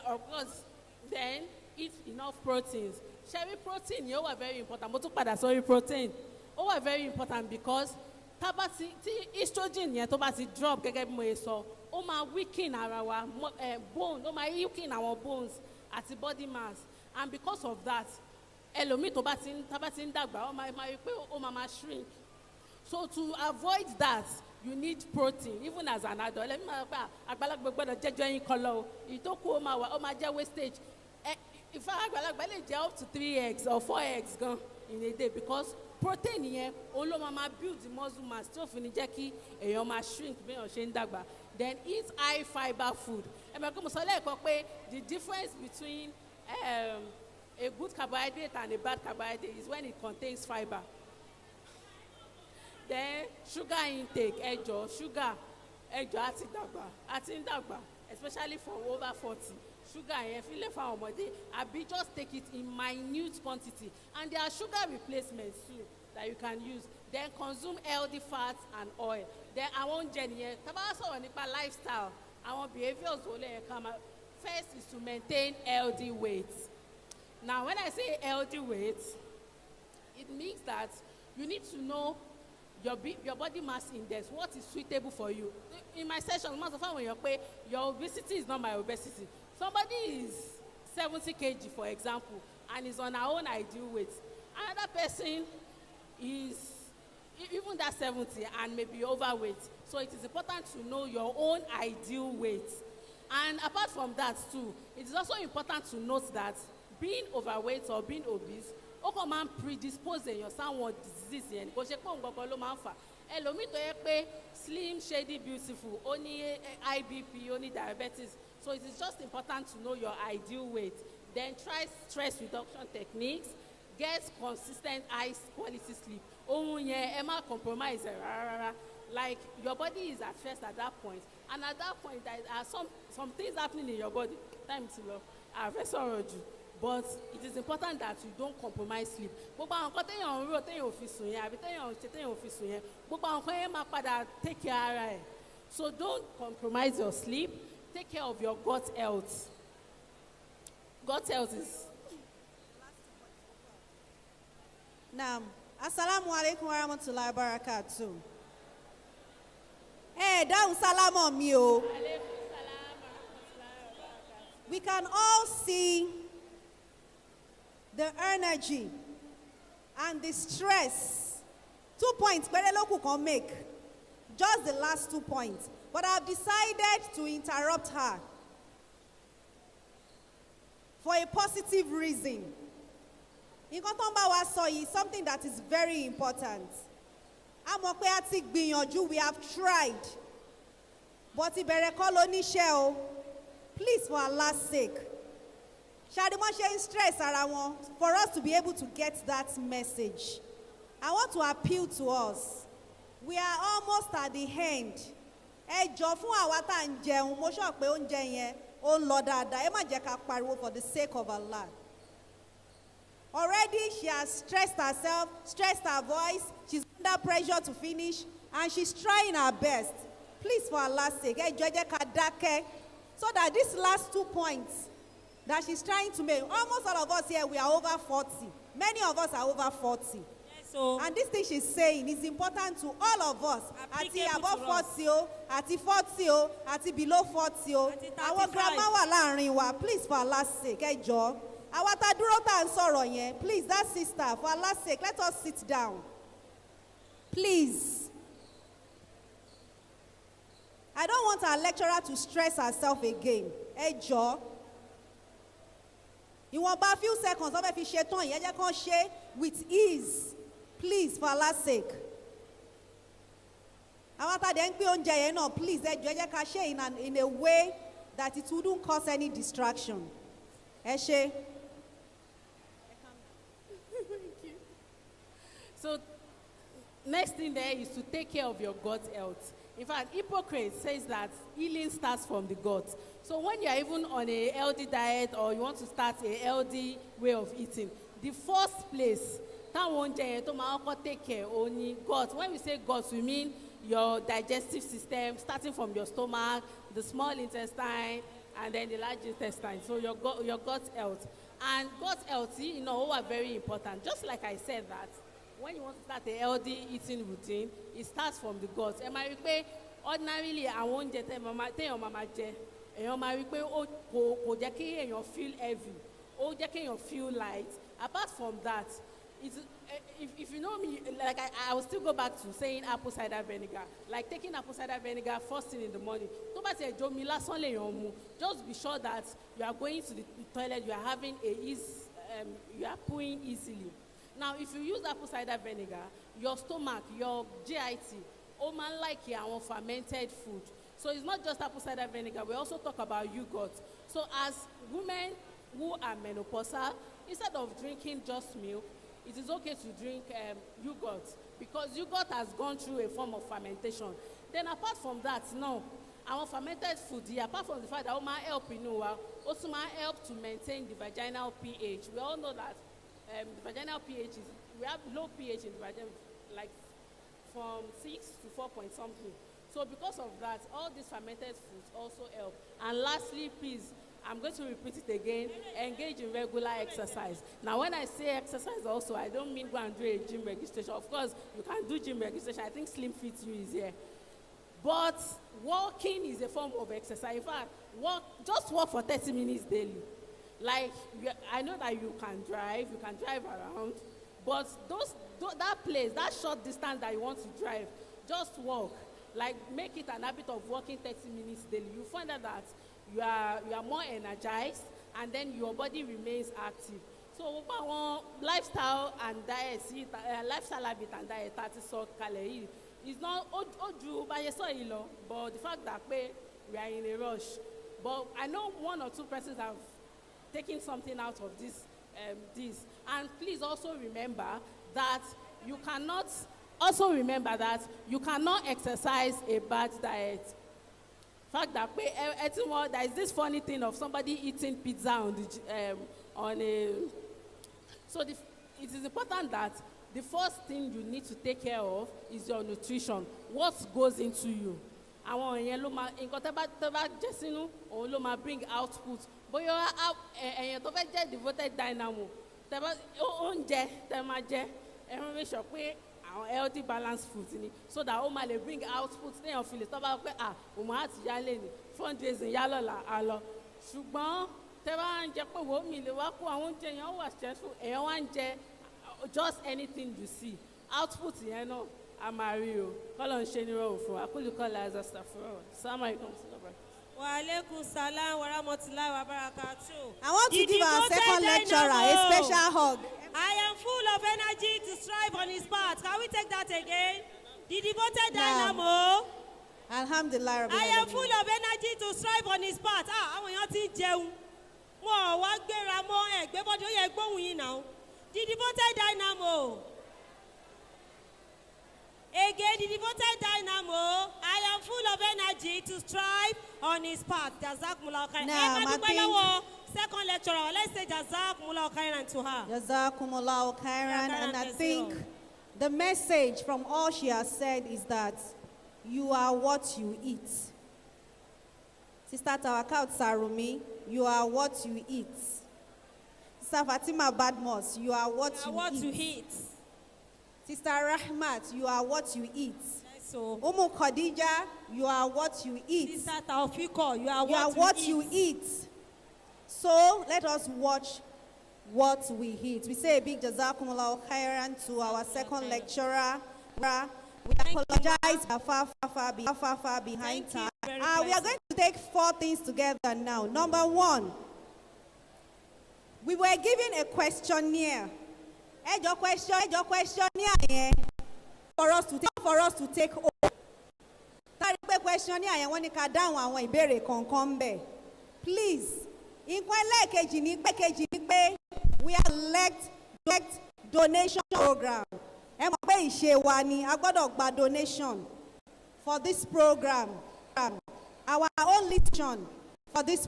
Of course, then eat enough proteins. Sherry protein yóò wà very important. Mo tún padà sórí protein. Ó wà very important because tí estrogen yẹn tó bá ti drop gẹ́gẹ́ bí mo yẹ sọ, ó máa weaken ara wa bone, ó máa weaken our bones àti body mass. And because of that, ẹlòmíì tó bá ti ń dàgbà, ó máa rí pé ó máa shrink. So to avoid that, you need protein even as an adult. Let me say, àgbàlagbà gbọ́dọ̀ jẹjọ yín kan lọ o. Ìtókù ó máa jẹ́ wastage. If àgbàlagbà lè jẹ up to 3 eggs or 4 eggs gan in a day because protein yẹn òun ló máa build the muscle mass tí ó fi ní jẹ́ kí èèyàn máa shrink bí èèyàn ṣe ń dàgbà. Then eat high fiber food. Ẹ mọ̀ pé mo sọ lẹ́ẹ̀kan pé the difference between a good carbohydrate and a bad carbohydrate is when it contains fiber. Then sugar intake sugar àti ń dàgbà especially for over 40 sugar yẹn fílẹ̀ fáwọn ọmọdé àbí just take it in minute quantity, and there are sugar replacements too that you can use. Then consume healthy fats and oil. Then àwọn oúnjẹ nìyẹn tá a bá sọ̀rọ̀ nípa lifestyle àwọn behaviours wo lè ká máa. First is to maintain healthy weight. Now when I say healthy weight, it means that you need to know your body mass index, what is suitable for you. In my session, most of the time when you're pay, your obesity is not my obesity. Somebody is 70 kg, for example, and is on her own ideal weight. Another person is even that 70 and maybe overweight. So it is important to know your own ideal weight. And apart from that too, it is also important to note that being overweight or being obese, ó kàn máa ń predispose èèyàn sáwọn disease yẹn kò ṣe pé òun gbọgbọ ló máa ń fà ẹlòmíì tó yẹ pé slim shady beautiful ó ní IBP ó ní diabetes, so it is just important to know your ideal weight. Then try stress reduction techniques, get consistent high quality sleep. Ohun yẹn ẹ má compromise ẹ rárá, like your body is at first at that point, and at that point there are some things happening in your body. Time to love àfẹ́ sọ̀rọ̀ jù. But it is important that you don't compromise sleep. Gbogbo àwọn nǹkan téèyàn ń rò téèyàn ò fi sùn yẹn àbí téèyàn ò ṣe téèyàn ò fi sùn yẹn gbogbo àwọn nǹkan yẹn máa padà take care ara ẹ̀. So don't compromise your sleep. Take care of your gut health. Gut health is. Now, assalamu alaikum wa rahmatullahi wa barakatuh. Dáhùn sálámọ̀ mi o. We can all see the energy and the stress. 2 points, péré ló kù kan make. Just the last 2 points. But I've decided to interrupt her for a positive reason. Nǹkan tó ń bá wa sọ yìí something that is very important. A mọ̀ pé a ti gbìyànjú, we have tried. But ìbẹ̀rẹ̀ kọ́ ló níṣẹ́ o. Please, for Allah's sake. Ṣàdìmọ́ ṣe ń stress ara wọn for us to be able to get that message. I want to appeal to us. We are almost at the end. Ẹ jọ fún àwa tá à ń jẹun, mo sọ pé oúnjẹ yẹn ó ń lọ dáadáa. Ẹ má jẹ́ ká pariwo for the sake of Allah. Already she has stressed herself, stressed her voice. She's under pressure to finish, and she's trying her best. Please, for Allah's sake, ẹ jọ ẹ jẹ́ ká dákẹ́, so that these last 2 points that she's trying to make, almost all of us here, we are over 40. Many of us are over 40. Yes, so And this thing she's saying is important to all of us. Àti above 40 o, àti 40 o, àti below 40 o. Àti 35. Àwọn grandma wà láàrin wa. Please, for Allah's sake, ẹ jọ̀ọ́. Àwa tá dúró tá ń sọ̀rọ̀ yẹn. Please, that sister, for Allah's sake, let us sit down. Please. I don't want our lecturer to stress herself again. Ẹ jọ̀ọ́. Ìwọ̀nba few seconds wọ́n fẹ́ fi ṣe tán yẹn jẹ́ kán ṣe with ease. Please, for Allah's sake. Àwọn tá dẹ̀ ń gbé oúnjẹ yẹn náà, please, ẹ jọ̀ọ́ ẹ jẹ́ ká ṣe in a way that it wouldn't cause any distraction. Ẹ ṣé. So next thing there is to take care of your gut health. In fact, Hippocrates says that healing starts from the gut. So when you are even on a healthy diet or you want to start a healthy way of eating, the first place táwọn oúnjẹ yẹn tó máa kọ́kọ́ take care òun ni gut. When we say gut, we mean your digestive system, starting from your stomach, the small intestine, and then the large intestine. So your gut health. And gut health, you know, are very important. Just like I said that, when you want to start a healthy eating routine, it starts from the gut. Ẹ máa rí pé ordinarily àwọn oúnjẹ téèyàn máa jẹ, èèyàn máa rí pé kò jẹ́ kí èèyàn feel heavy, ó jẹ́ kí èèyàn feel light. Apart from that, if you know me, like I will still go back to saying apple cider vinegar. Like taking apple cider vinegar first thing in the morning. Tó bá ti ẹ̀jọ́ mi lásán lèèyàn mu, just be sure that you are going to the toilet, you are having you are pooing easily. Now, if you use apple cider vinegar, your stomach, your GIT, ó máa ń like àwọn fermented food. So it's not just apple cider vinegar. We also talk about yogurt. So as women who are menopausal, instead of drinking just milk, it is okay to drink yogurt because yogurt has gone through a form of fermentation. Then apart from that, no, Our fermented food, apart from the fact that it might help also might help to maintain the vaginal pH. We all know that the vaginal pH we have low pH in the vagina, like from 6 to 4 point something. So because of that, all these fermented foods also help. And lastly, please, I'm going to repeat it again, engage in regular exercise. Now, when I say exercise also, I don't mean go and do a gym registration. Of course, you can do gym registration. I think Slim Fit You is here. But walking is a form of exercise. In fact, just walk for 30 minutes daily. Like, I know that you can drive around, but that place, that short distance that you want to drive, just walk. Like, make it an habit of walking 30 minutes daily. You find out that you are more energized, and then your body remains active. So, lifestyle and diet, lifestyle habit and diet, 30 calories. It's not oju by yourself, but the fact that we are in a rush. But I know 1 or 2 persons have taken something out of this. And please also remember that you cannot exercise a bad diet. Fact that there is this funny thing of somebody eating pizza so it is important that the first thing you need to take care of is your nutrition. What goes into you? Àwọn èèyàn ló máa nǹkan tẹ́ bá jẹ sínú òun ló máa bring output. Bóyá èèyàn tó fẹ́ jẹ́ devoted dynamo tẹ́ bá oúnjẹ tẹ́ máa jẹ ẹ̀rọ make sure pé àwọn healthy balanced food ni so that ó máa lè bring output téèyàn fi lè tọ́ bá pé Ummahaat yá lè ní fundraising yá lọ́la á lọ. Ṣùgbọ́n tẹ́ bá ń jẹ pé wo mi lè wá kó àwọn oúnjẹ yẹn ó wà stressful èèyàn wá ń jẹ just anything you see output yẹn náà a máa rí o kọ́lọ̀ ń ṣe ní rọrùn fún wa kúlùkọ́lá azasta fún ọ salamu alaykum. Wa alaikum salam wa rahmatullahi wa barakatuh. I want to give our second lecturer a special hug. I am full of energy to strive on his path. Can we take that again? The devoted Dyanmo. Alhamdulillah. I am full of energy to strive on his path. Àwọn èèyàn ti jẹun. Wọ́n wá gbéra mọ́ ẹ̀gbẹ́ bọ́dọ̀ yẹ gbóhùn yìí náà. The devoted Dyanmo. Again, the devoted Dyanmo. I am full of energy to strive on his path. Jazakumullahu khairan. Second lecturer, let's say Jazakumullahu khairan to her. Jazakumullahu khairan. And I think the message from all she has said is that you are what you eat. Sister Tawakat Sarumi, you are what you eat. Sister Fatima Badmos, you are what you eat. Sister Rahmat, you are what you eat. So, Umu Khadija, you are what you eat. Sister Taufiko, you are what you eat. So let us watch what we eat. We say a big Jazakumullahu khairan to our second lecturer. We apologize far behind time. We are going to take 4 things together now. Number 1, we were given a questionnaire. Your questionnaire for us to take over. Questionnaire please, we are elect donation program. Donation for this program. Our own mission for this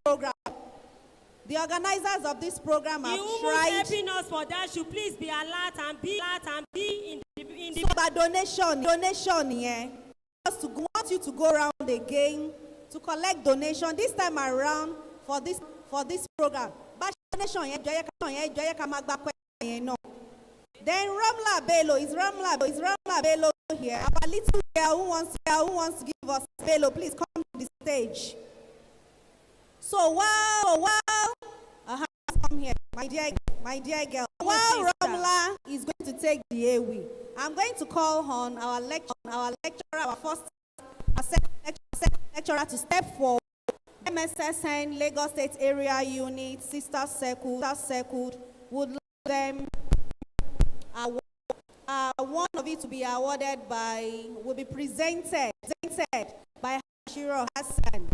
program. The organizers of this program have tried. Helping us for that should please be alert and be in the so by donation here. We want you to go around again to collect donation this time around for this program. But donation then Ramla Bello is Ramla Bello here. Our little girl who wants to give us Bello, please come to the stage. So wow, come here, my dear girl. While Ramla is going to take the airway, I'm going to call on our lecturer, our second lecturer to step forward. MSSN Lagos State Area Unit, Sister Circled would like them. One of it to be awarded will be presented by Hashiro Hassan.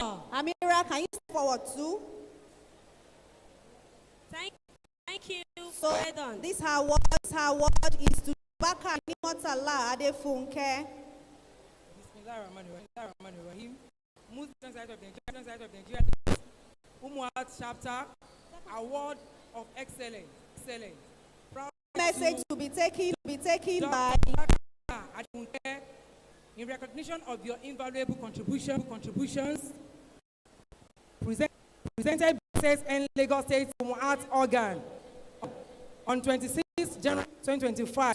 Amira, can you step forward too? Thank you. So well done. This award is to Baka Nimotala Adefunke. Bismillahirrahmanirrahim. Muslim side of Nigeria. Ummahaat chapter, Award of Excellence. Proud Message to be taken by in recognition of your invaluable contributions presented by SSN Lagos State Ummahaat organ on 26 January 2025.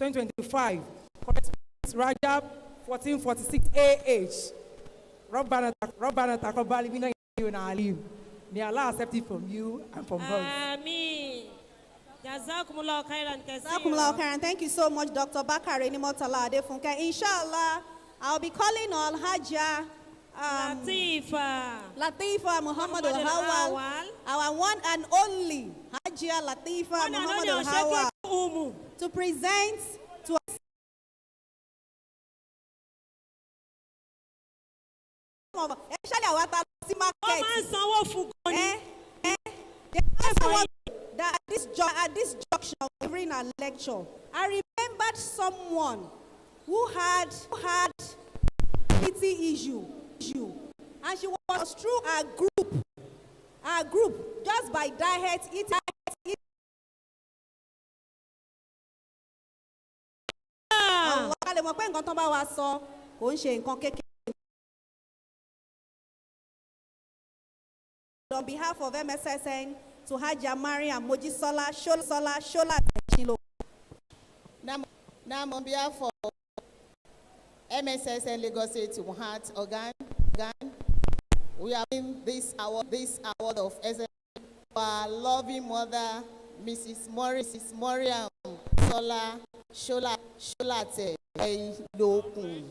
Correspondence Rajab 1446 AH. Rabbana taqabbal minna innaka alim. May Allah accept it from you and from us. Ameen. Jazakumullah khairan Jazakumullah kaseera. khairan. Thank you so much, Dr. Bakare Nimotala Adefunke. Inshallah, I'll be calling on Hajja Latifa Muhammad Al-Hawal, our one and only Hajja Latifa Muhammad Al-Hawal, to present to us especially our market. That at this junction during our lecture, I remembered someone who had mobility issue, and she was through our group just by diet eating. Àwọn mọ̀ pé nǹkan tó bá wa sọ kò ń ṣe nǹkan kékeré. On behalf of MSSN, to Hajja Mariam Mojisola Shola Shilo. Now, on behalf of MSSN Lagos State Ummahaat organ, we are giving this award of excellence to our loving mother, Mrs. Mariam Sola Sholate Eshilokun.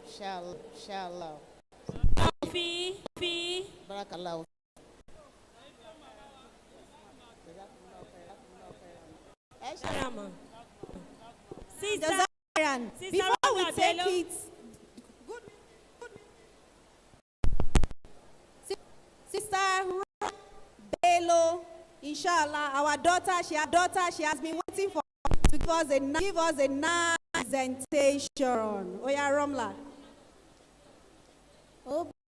Inshallah. Barakallah. Before we take it, Sister Bello, inshallah, our daughter, she has been waiting for to give us a nice presentation. Oya Romla.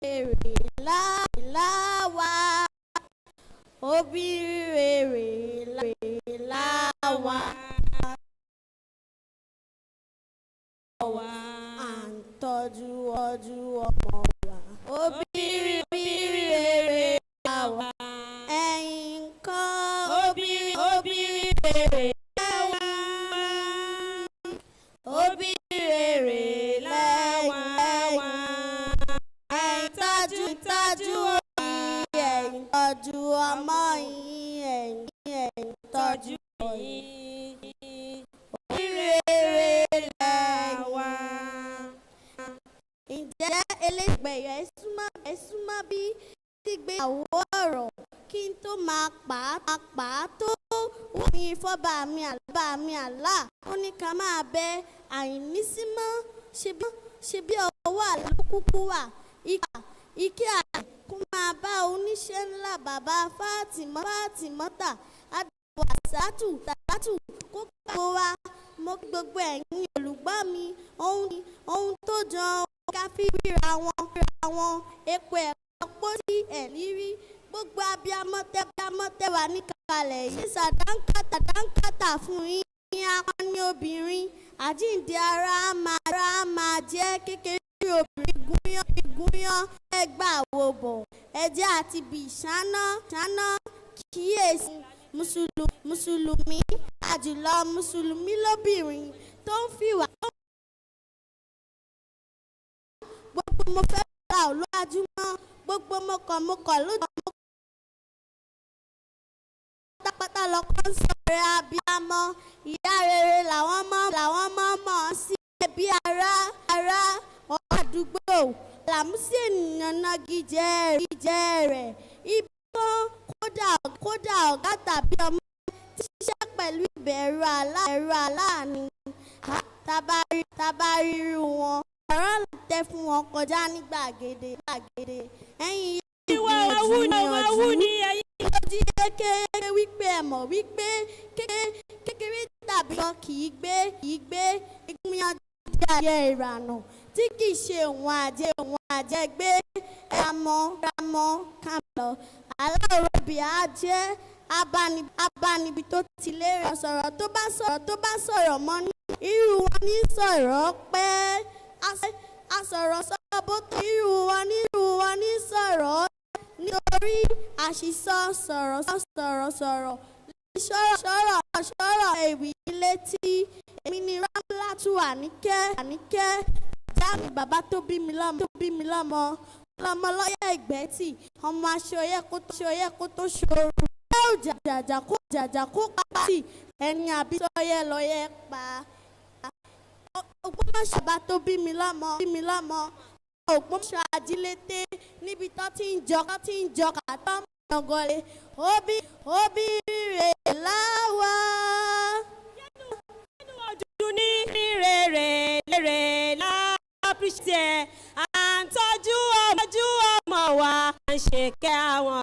Obìnrin láwa, obìnrin láwa, à ń tọ́jú ọmọ wa. Obìnrin láwa, ẹ̀yin kan obìnrin láwa, obìnrin láwa. Tọ́jú ọmọ yín, ẹ̀yin tọ́jú yín, oríire lẹ́wà. Ǹjẹ́ elégbèyọ ẹ súnmọ́ bí gbígbéyàwó ọ̀rọ̀ kí n tó máa pa á tó wọ́n yin fọ́ba mi àlá ó ní ká máa bẹ àìnísímọ́ ṣe bí ọwọ́ àlá kúkú wà ike àlẹ́ kó máa bá oníṣẹ́ ńlá bàbá Fátímọ́tà àdàwọ̀ àsátù kó pàgọ́ wa mo gbogbo ẹ̀yin olùgbọ́ mi ohun tó jọ ká fi ríra wọn epo ẹ̀kọ́ pósí ẹ̀lírí gbogbo abiyamọ wà níkàlẹ̀ yìí ṣàdánkátà fún yín akọni obìnrin àjíǹde ara máa jẹ́ kékeré obìnrin gúnyán ẹgbà wo bọ̀ ẹ̀jẹ̀ àti bì ṣáná kíyèsí mùsùlùmí àjùlọ mùsùlùmí lóbìnrin tó ń fìwà gbogbo mo fẹ́ ra olójúmọ́ gbogbo mọ̀kàn lójúmọ́ pátápátá lọ́kọ́ ń sọ̀rọ̀ abiyamọ ìyá rere làwọn mọ̀ sí ẹbí ará àdúgbò làmúsí ènìyàn nági jẹ́ rẹ̀ ibi kan kódà ọ̀gá tàbí ọmọ tí ṣiṣẹ́ pẹ̀lú ìbẹ̀rù aláàánú tabaríru wọn ọ̀rọ̀ tẹ fún wọn kọjá ní gbàgede ẹ̀yìn ìgbìyànjú ojú kékeré wípé ẹ̀mọ̀ wípé kékeré tàbí wọn kì í gbé ìgbìyànjú ayé ìrànà tí kì í ṣe òun àjẹgbé ramọ́ kàmọ́ aláòròbí á jẹ́ abánibi tó ti lérè sọ̀rọ̀ tó bá sọ̀rọ̀ mọ́ ní irú wọn ní sọ̀rọ̀ pẹ́ asọ̀rọ̀ sọ̀rọ̀ bó tó irú wọn ní sọ̀rọ̀ nítorí àṣìsọ sọ̀rọ̀ ṣọ́rọ̀ èwì létí èmi ni Rámúlátù Àníkẹ́ jáde bàbá tó bí mi lọ́mọ lọ́yẹ̀ Ìgbẹ́tì ọmọ aṣọyẹ kó tó ṣòro jàjà kó pàtì ẹni àbí sọyẹ lọ́yẹ̀ pa Ògbómọ̀ṣọ́ bá tó bí mi lọ́mọ Ògbómọ̀ṣọ́ Ajílété níbi tó ti ń jọ kàtọ́ mọ̀gọ́lé òbí rẹ̀ láwa. Nínú ọdún ní rere lápíṣẹ́ à ń tọ́jú ọmọ wa à ń ṣe kẹ́ àwọn